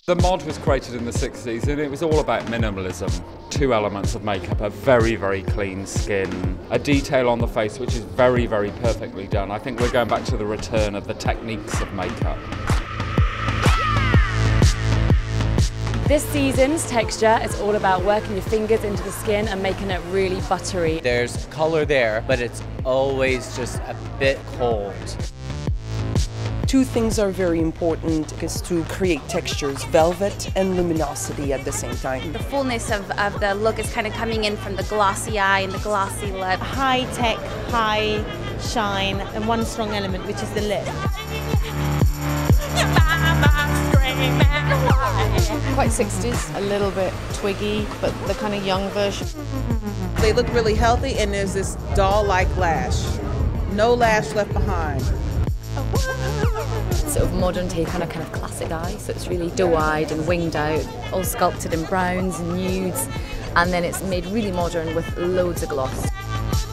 The mod was created in the 60s and it was all about minimalism. 2 elements of makeup: a very, very clean skin, a detail on the face which is very, very perfectly done. I think we're going back to the return of the techniques of makeup. This season's texture is all about working your fingers into the skin and making it really buttery. There's color there, but it's always just a bit cold. Two things are very important, is to create textures, velvet and luminosity at the same time. The fullness of the look is kind of coming in from the glossy eye and the glossy lip. High tech, high shine, and one strong element, which is the lip. Quite 60s, a little bit twiggy, but the kind of young version. They look really healthy, and there's this doll-like lash. No lash left behind. Sort of modern take on a kind of classic eye, so it's really doe-eyed and winged out, all sculpted in browns and nudes, and then it's made really modern with loads of gloss.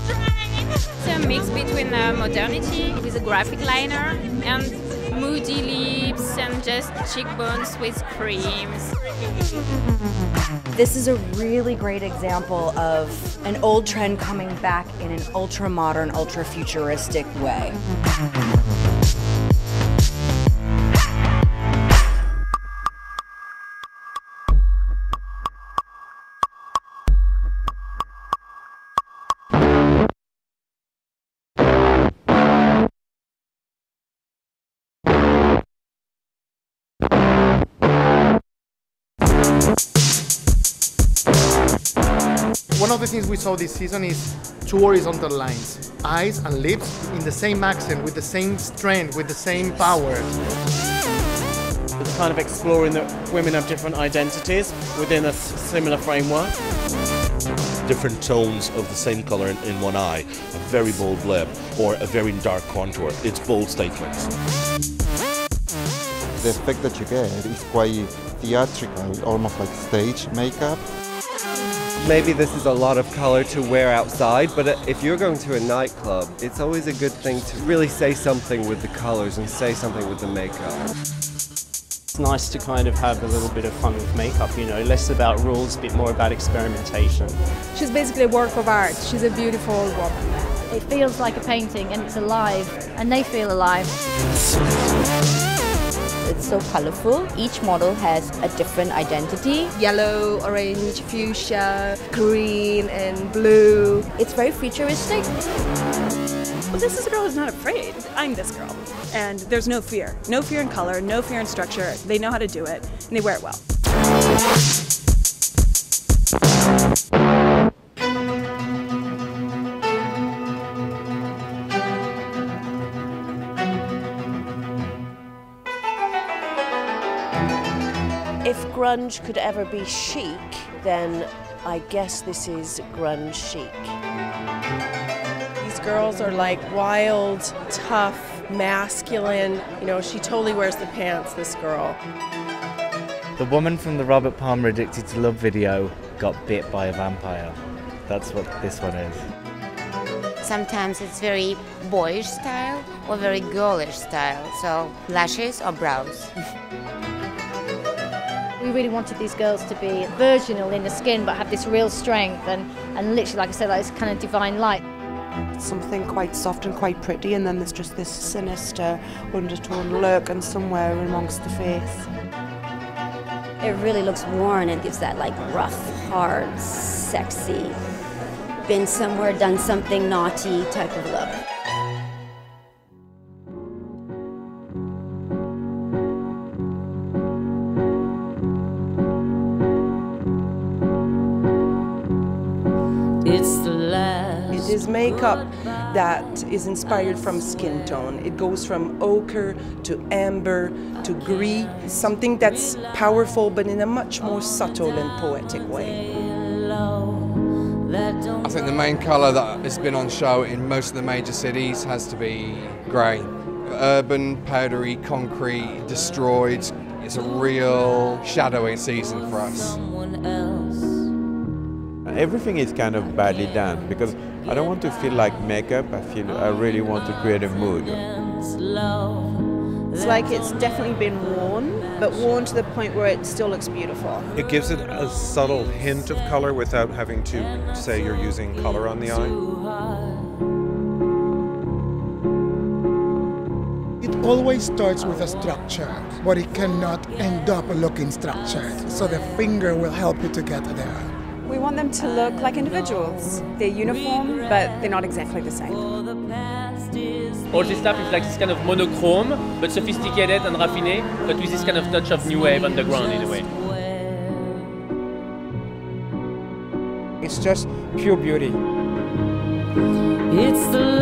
It's a mix between modernity with a graphic liner and moody lips and just cheekbones with creams. This is a really great example of an old trend coming back in an ultra-modern, ultra-futuristic way. One of the things we saw this season is 2 horizontal lines, eyes and lips in the same accent, with the same strength, with the same power. It's kind of exploring that women have different identities within a similar framework. Different tones of the same colour in one eye, a very bold lip or a very dark contour. It's bold statements. The effect that you get is quite theatrical, almost like stage makeup. Maybe this is a lot of colour to wear outside, but if you're going to a nightclub, it's always a good thing to really say something with the colours and say something with the makeup. It's nice to kind of have a little bit of fun with makeup, you know, less about rules, a bit more about experimentation. She's basically a work of art. She's a beautiful woman. It feels like a painting and it's alive, and they feel alive. It's so colorful. Each model has a different identity. Yellow, orange, fuchsia, green and blue. It's very futuristic. Well, this is a girl who's not afraid. I'm this girl. And there's no fear. No fear in color, no fear in structure. They know how to do it, and they wear it well. If grunge could ever be chic, then I guess this is grunge chic. These girls are like wild, tough, masculine. You know, she totally wears the pants, this girl. The woman from the Robert Palmer Addicted to Love video got bit by a vampire. That's what this one is. Sometimes it's very boyish style or very girlish style, so lashes or brows. We really wanted these girls to be virginal in the skin but have this real strength and literally, like I said, like this kind of divine light. Something quite soft and quite pretty, and then there's just this sinister undertone look and somewhere amongst the face. It really looks worn and gives that like rough, hard, sexy, been somewhere, done something naughty type of look. It is makeup that is inspired from skin tone. It goes from ochre to amber to gris, something that's powerful but in a much more subtle and poetic way. I think the main colour that has been on show in most of the major cities has to be grey. Urban, powdery, concrete, destroyed. It's a real shadowing season for us. Everything is kind of badly done because I don't want to feel like makeup. I really want to create a mood. It's like it's definitely been worn but worn to the point where it still looks beautiful. It gives it a subtle hint of color without having to say you're using color on the eye. It always starts with a structure, but it cannot end up looking structured. So the finger will help you to get there. We want them to look like individuals. They're uniform, but they're not exactly the same. All this stuff is like this kind of monochrome, but sophisticated and raffiné, but with this kind of touch of new wave underground in a way. It's just pure beauty. It's the